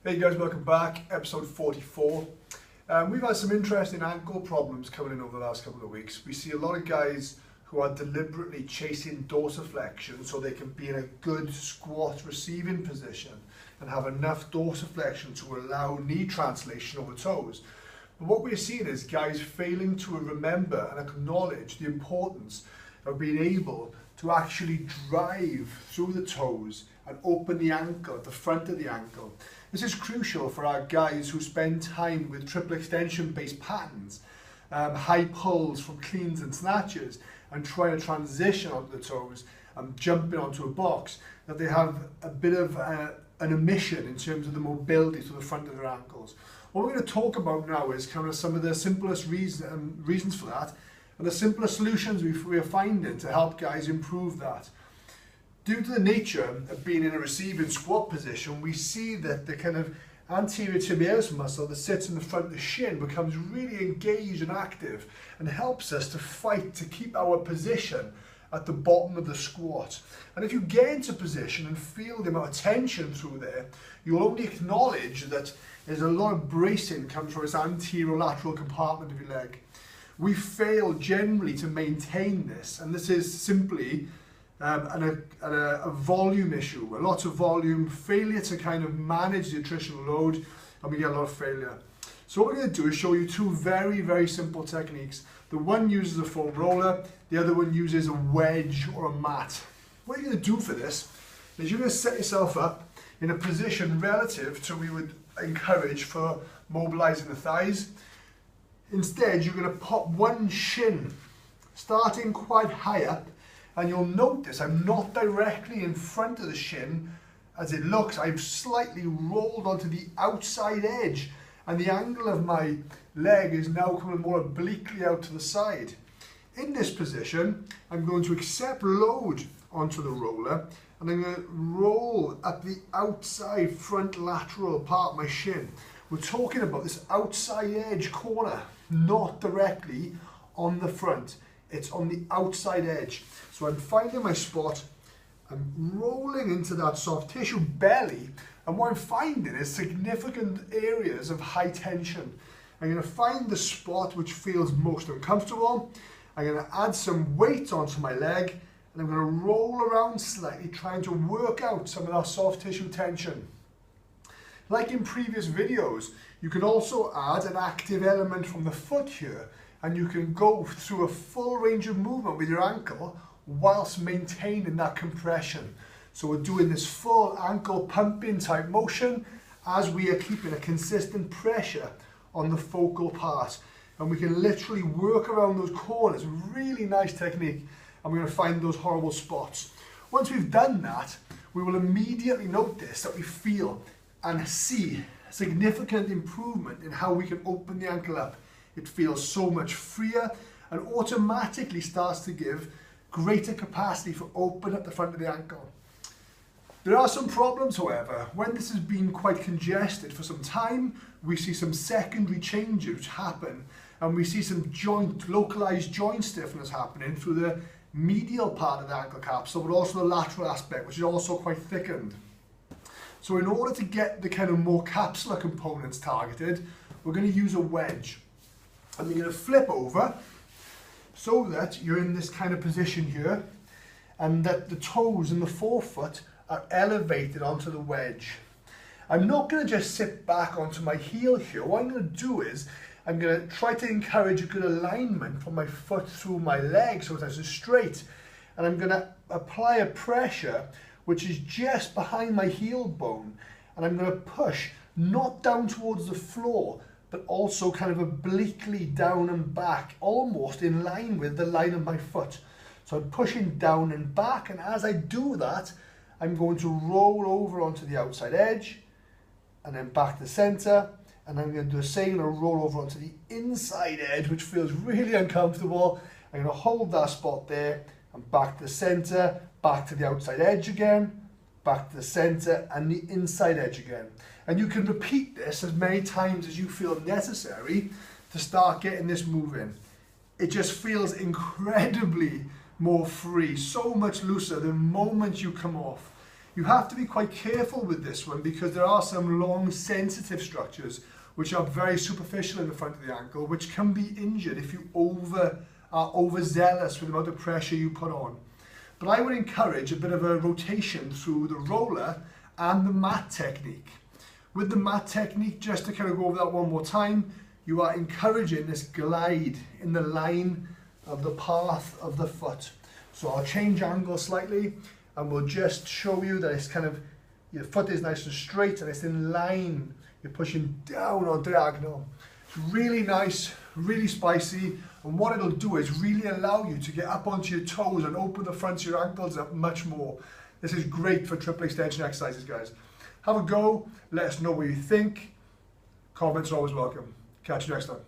Hey guys, welcome back, episode 44. We've had some interesting ankle problems coming in over the last couple of weeks. We see a lot of guys who are deliberately chasing dorsiflexion so they can be in a good squat receiving position and have enough dorsiflexion to allow knee translation over toes. But what we're seeing is guys failing to remember and acknowledge the importance of being able to actually drive through the toes and open the ankle at the front of the ankle. This is crucial for our guys who spend time with triple extension based patterns, high pulls from cleans and snatches, and trying to transition onto the toes and jumping onto a box, that they have a bit of an omission in terms of the mobility to the front of their ankles. What we're going to talk about now is kind of some of the simplest reasons for that, and the simplest solutions we are finding to help guys improve that. Due to the nature of being in a receiving squat position, we see that the kind of anterior tibialis muscle that sits in the front of the shin becomes really engaged and active and helps us to fight to keep our position at the bottom of the squat. And if you get into position and feel the amount of tension through there, you'll only acknowledge that there's a lot of bracing comes from this anterolateral compartment of your leg. We fail generally to maintain this, and this is simply a volume issue, a lot of volume, failure to kind of manage the attritional load, and we get a lot of failure. So what we're going to do is show you two very, very simple techniques. The one uses a foam roller, the other one uses a wedge or a mat. What you're going to do for this is you're going to set yourself up in a position relative to we would encourage for mobilizing the thighs. Instead, you're going to pop one shin, starting quite high up, and you'll notice I'm not directly in front of the shin as it looks. I've slightly rolled onto the outside edge, and the angle of my leg is now coming more obliquely out to the side. In this position, I'm going to accept load onto the roller, and I'm going to roll up the outside front lateral part of my shin. We're talking about this outside edge corner, not directly on the front. It's on the outside edge. So I'm finding my spot, I'm rolling into that soft tissue belly, and what I'm finding is significant areas of high tension. I'm going to find the spot which feels most uncomfortable. I'm going to add some weight onto my leg, and I'm going to roll around slightly, trying to work out some of that soft tissue tension. Like in previous videos, you can also add an active element from the foot here, and you can go through a full range of movement with your ankle whilst maintaining that compression. So we're doing this full ankle pumping type motion as we are keeping a consistent pressure on the focal part. And we can literally work around those corners. Really nice technique. And we're going to find those horrible spots. Once we've done that, we will immediately notice that we feel and see significant improvement in how we can open the ankle up. It feels so much freer and automatically starts to give greater capacity for open at the front of the ankle. There are some problems, however. When this has been quite congested for some time, we see some secondary changes which happen, and we see some localized joint stiffness happening through the medial part of the ankle capsule, but also the lateral aspect, which is also quite thickened. So in order to get the kind of more capsular components targeted, we're going to use a wedge. And you're going to flip over so that you're in this kind of position here, and that the toes and the forefoot are elevated onto the wedge. I'm not going to just sit back onto my heel here. What I'm going to do is I'm going to try to encourage a good alignment from my foot through my leg so that it's straight, and I'm going to apply a pressure which is just behind my heel bone, and I'm going to push not down towards the floor, but also kind of obliquely down and back, almost in line with the line of my foot. So I'm pushing down and back, and as I do that, I'm going to roll over onto the outside edge, and then back to center, and I'm going to do the same, and roll over onto the inside edge, which feels really uncomfortable. I'm going to hold that spot there, and back to the center, back to the outside edge again, back to the center, and the inside edge again. And you can repeat this as many times as you feel necessary to start getting this moving. It just feels incredibly more free, so much looser the moment you come off. You have to be quite careful with this one because there are some long sensitive structures which are very superficial in the front of the ankle, which can be injured if you are overzealous with the amount of pressure you put on. But I would encourage a bit of a rotation through the roller and the mat technique. With the mat technique, just to kind of go over that one more time, you are encouraging this glide in the line of the path of the foot. So I'll change angle slightly and we'll just show you that it's kind of, your foot is nice and straight and it's in line. You're pushing down on diagonal. It's really nice, really spicy, and what it'll do is really allow you to get up onto your toes and open the fronts of your ankles up much more. This is great for triple extension exercises, guys. Have a go, let us know what you think. Comments are always welcome. Catch you next time.